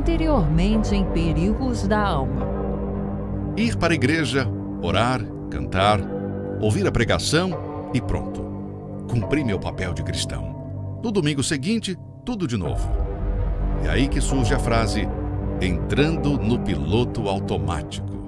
anteriormente em Perigos da Alma. Ir para a igreja, orar, cantar, ouvir a pregação e pronto. Cumpri meu papel de cristão. No domingo seguinte, tudo de novo. É aí que surge a frase, entrando no piloto automático.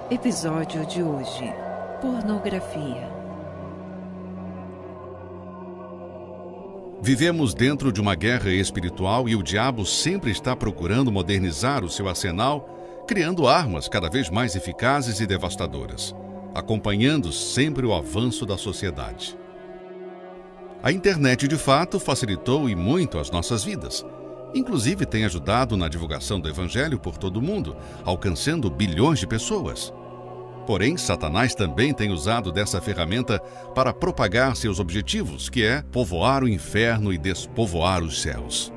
Episódio de hoje: pornografia. Vivemos dentro de uma guerra espiritual e o diabo sempre está procurando modernizar o seu arsenal, criando armas cada vez mais eficazes e devastadoras, acompanhando sempre o avanço da sociedade. A internet, de fato, facilitou e muito as nossas vidas. Inclusive, tem ajudado na divulgação do Evangelho por todo o mundo, alcançando bilhões de pessoas. Porém, Satanás também tem usado dessa ferramenta para propagar seus objetivos, que é povoar o inferno e despovoar os céus.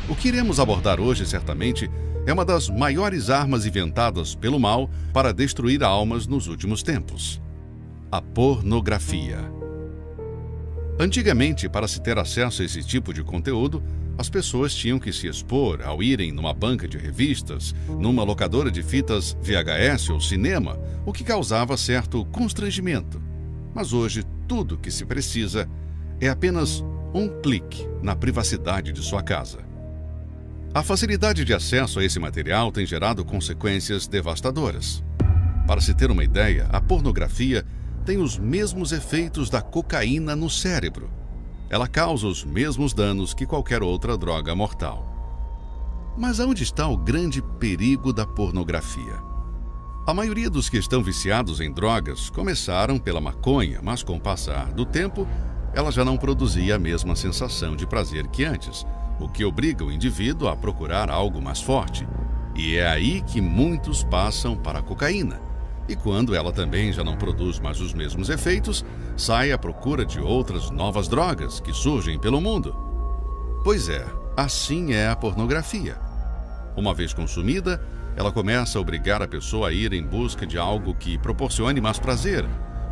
O que iremos abordar hoje, certamente, é uma das maiores armas inventadas pelo mal para destruir almas nos últimos tempos: a pornografia. Antigamente, para se ter acesso a esse tipo de conteúdo, as pessoas tinham que se expor ao irem numa banca de revistas, numa locadora de fitas VHS ou cinema, o que causava certo constrangimento. Mas hoje, tudo o que se precisa é apenas um clique na privacidade de sua casa. A facilidade de acesso a esse material tem gerado consequências devastadoras. Para se ter uma ideia, a pornografia tem os mesmos efeitos da cocaína no cérebro. Ela causa os mesmos danos que qualquer outra droga mortal. Mas aonde está o grande perigo da pornografia? A maioria dos que estão viciados em drogas começaram pela maconha, mas com o passar do tempo, ela já não produzia a mesma sensação de prazer que antes, o que obriga o indivíduo a procurar algo mais forte. E é aí que muitos passam para a cocaína. E quando ela também já não produz mais os mesmos efeitos, sai à procura de outras novas drogas que surgem pelo mundo. Pois é, assim é a pornografia. Uma vez consumida, ela começa a obrigar a pessoa a ir em busca de algo que proporcione mais prazer,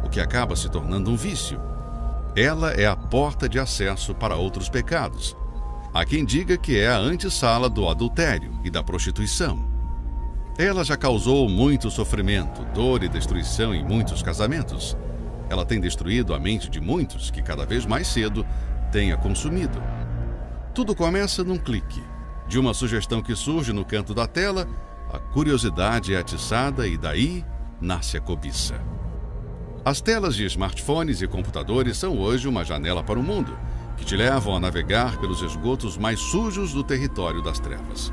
o que acaba se tornando um vício. Ela é a porta de acesso para outros pecados. Há quem diga que é a antessala do adultério e da prostituição. Ela já causou muito sofrimento, dor e destruição em muitos casamentos. Ela tem destruído a mente de muitos que cada vez mais cedo têm a consumido. Tudo começa num clique. De uma sugestão que surge no canto da tela, a curiosidade é atiçada e daí nasce a cobiça. As telas de smartphones e computadores são hoje uma janela para o mundo, que te levam a navegar pelos esgotos mais sujos do território das trevas.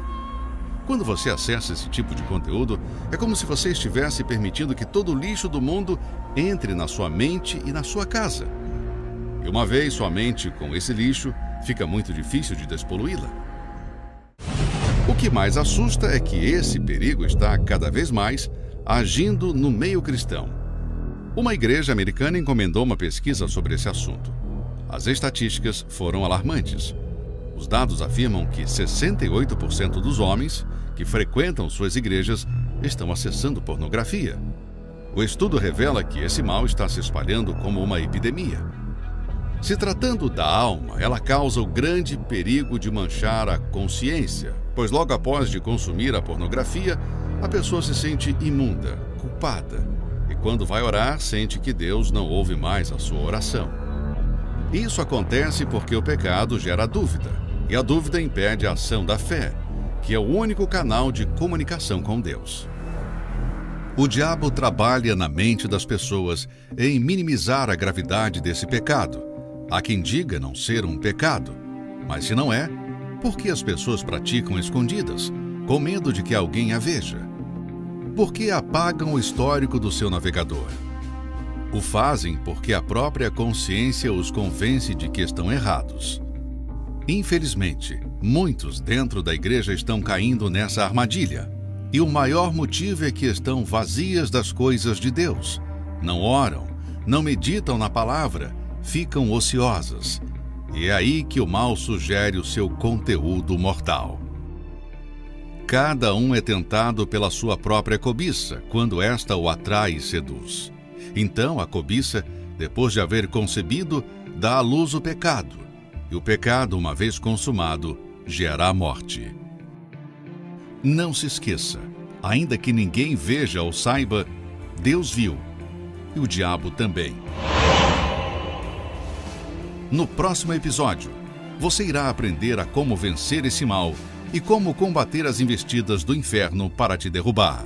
Quando você acessa esse tipo de conteúdo, é como se você estivesse permitindo que todo o lixo do mundo entre na sua mente e na sua casa. E uma vez sua mente com esse lixo, fica muito difícil de despoluí-la. O que mais assusta é que esse perigo está cada vez mais agindo no meio cristão. Uma igreja americana encomendou uma pesquisa sobre esse assunto. As estatísticas foram alarmantes. Os dados afirmam que 68% dos homens que frequentam suas igrejas estão acessando pornografia. O estudo revela que esse mal está se espalhando como uma epidemia. Se tratando da alma, ela causa o grande perigo de manchar a consciência, pois logo após de consumir a pornografia, a pessoa se sente imunda, culpada, e quando vai orar, sente que Deus não ouve mais a sua oração. Isso acontece porque o pecado gera dúvida, e a dúvida impede a ação da fé, que é o único canal de comunicação com Deus. O diabo trabalha na mente das pessoas em minimizar a gravidade desse pecado. Há quem diga não ser um pecado, mas se não é, por que as pessoas praticam escondidas, com medo de que alguém a veja? Por que apagam o histórico do seu navegador? O fazem porque a própria consciência os convence de que estão errados. Infelizmente, muitos dentro da igreja estão caindo nessa armadilha. E o maior motivo é que estão vazias das coisas de Deus. Não oram, não meditam na palavra, ficam ociosas. E é aí que o mal sugere o seu conteúdo mortal. Cada um é tentado pela sua própria cobiça, quando esta o atrai e seduz. Então a cobiça, depois de haver concebido, dá à luz o pecado. E o pecado, uma vez consumado, gera a morte. Não se esqueça, ainda que ninguém veja ou saiba, Deus viu, e o diabo também. No próximo episódio, você irá aprender a como vencer esse mal e como combater as investidas do inferno para te derrubar.